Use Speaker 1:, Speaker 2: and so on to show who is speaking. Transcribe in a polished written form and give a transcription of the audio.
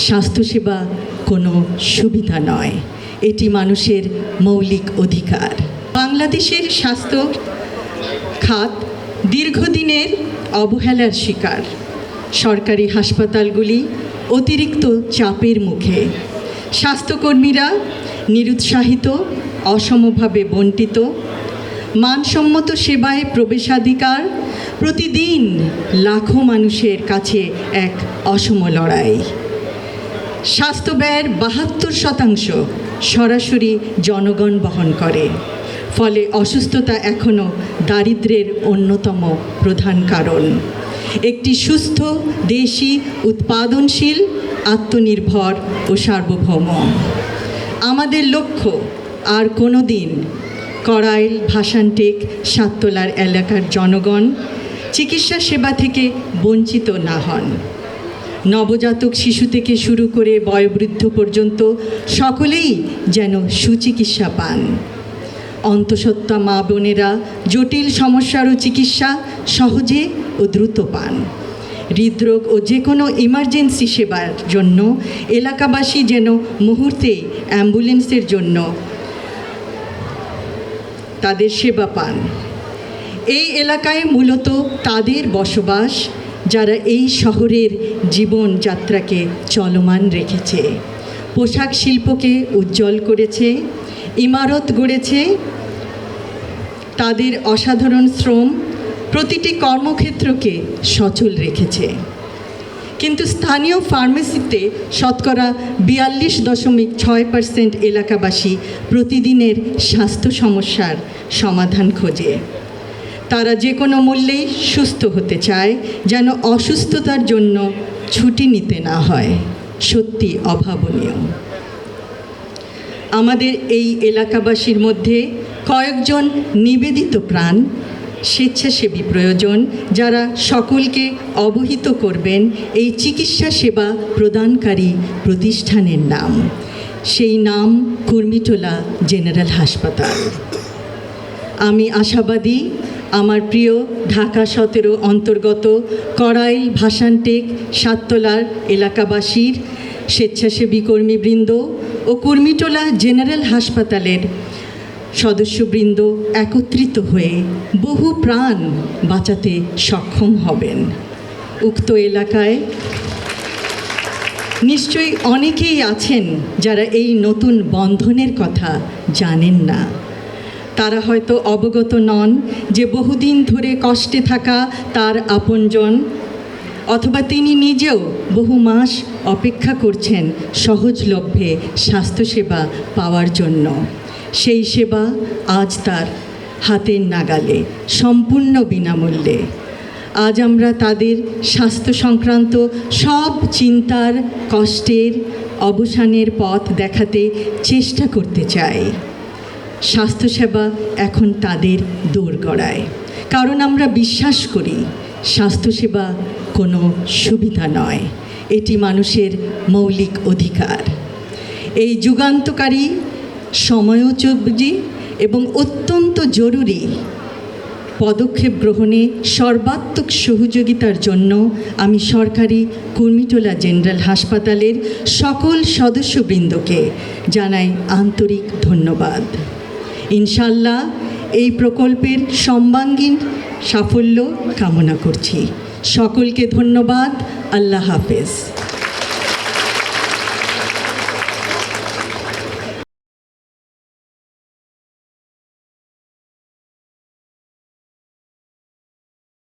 Speaker 1: স্বাস্থ্যসেবা কোনো সুবিধা নয়, এটি মানুষের মৌলিক অধিকার। বাংলাদেশের স্বাস্থ্য খাত দীর্ঘদিনের অবহেলার শিকার। সরকারি হাসপাতালগুলি অতিরিক্ত চাপের মুখে, স্বাস্থ্যকর্মীরা নিরুৎসাহিত, অসমভাবে বণ্টিত, মানসম্মত সেবায় প্রবেশাধিকার প্রতিদিন লাখো মানুষের কাছে এক অসম লড়াই। স্বাস্থ্য ব্যয়ের ৭২% সরাসরি জনগণ বহন করে, ফলে অসুস্থতা এখনও দারিদ্র্যের অন্যতম প্রধান কারণ। একটি সুস্থ, দেশি, উৎপাদনশীল, আত্মনির্ভর ও সার্বভৌম আমাদের লক্ষ্য। আর কোনো দিন কড়াইল, ভাসানটেক, সাততলার এলাকার জনগণ চিকিৎসা সেবা থেকে বঞ্চিত না হন। নবজাতক শিশু থেকে শুরু করে বয়োবৃদ্ধ পর্যন্ত সকলেই যেন সুচিকিৎসা পান। অন্তঃসত্ত্বা মা বোনেরা জটিল সমস্যারও চিকিৎসা সহজে ও দ্রুত পান। হৃদরোগ ও যে কোনো ইমার্জেন্সি সেবার জন্য এলাকাবাসী যেন মুহূর্তে অ্যাম্বুলেন্সের জন্য তাদের সেবা পান। এই এলাকায় মূলত তাদের বসবাস যারা এই শহরের জীবনযাত্রাকে চলমান রেখেছে, পোশাক শিল্পকে উজ্জ্বল করেছে, ইমারত গড়েছে। তাদের অসাধারণ শ্রম প্রতিটি কর্মক্ষেত্রকে সচল রেখেছে। কিন্তু স্থানীয় ফার্মেসিতে শতকরা ৪২.৬% এলাকাবাসী প্রতিদিনের স্বাস্থ্য সমস্যার সমাধান খোঁজে। তারা যে কোনো মূল্যেই সুস্থ হতে চায়, যেন অসুস্থতার জন্য ছুটি নিতে না হয়। সত্যি অভাবনীয়। আমাদের এই এলাকাবাসীর মধ্যে কয়েকজন নিবেদিত প্রাণ স্বেচ্ছাসেবী প্রয়োজন, যারা সকলকে অবহিত করবেন এই চিকিৎসা সেবা প্রদানকারী প্রতিষ্ঠানের নাম। সেই নাম কুর্মিটোলা জেনারেল হাসপাতাল। আমি আশাবাদী আমার প্রিয় ঢাকা 17 অন্তর্গত কড়াইল, ভাসানটেক, সাততলার এলাকাবাসীর স্বেচ্ছাসেবী কর্মীবৃন্দ ও কুর্মিটোলা জেনারেল হাসপাতালের সদস্যবৃন্দ একত্রিত হয়ে বহু প্রাণ বাঁচাতে সক্ষম হবেন। উক্ত এলাকায় নিশ্চয়ই অনেকেই আছেন যারা এই নতুন বন্ধনের কথা জানেন না। তারা হয়তো অবগত নন যে বহুদিন ধরে কষ্টে থাকা তার আপনজন, অথবা তিনি নিজেও বহু মাস অপেক্ষা করছেন সহজলভ্যে স্বাস্থ্যসেবা পাওয়ার জন্য। সেই সেবা আজ তার হাতের নাগালে, সম্পূর্ণ বিনামূল্যে। আজ আমরা তাদের স্বাস্থ্য সংক্রান্ত সব চিন্তার, কষ্টের অবসানের পথ দেখাতে চেষ্টা করতে চাই। স্বাস্থ্যসেবা এখন তাদের দোরগোড়ায়, কারণ আমরা বিশ্বাস করি স্বাস্থ্যসেবা কোনো সুবিধা নয়, এটি মানুষের মৌলিক অধিকার। এই যুগান্তকারী, সময়োপযোগী এবং অত্যন্ত জরুরি পদক্ষেপ গ্রহণে সর্বাত্মক সহযোগিতার জন্য আমি সরকারি কুর্মিটোলা জেনারেল হাসপাতালের সকল সদস্যবৃন্দকে জানাই আন্তরিক ধন্যবাদ। ইনশাআল্লাহ এই প্রকল্পের সর্বাঙ্গীন সাফল্য কামনা করছি। সকলকে ধন্যবাদ। আল্লাহ হাফেজ।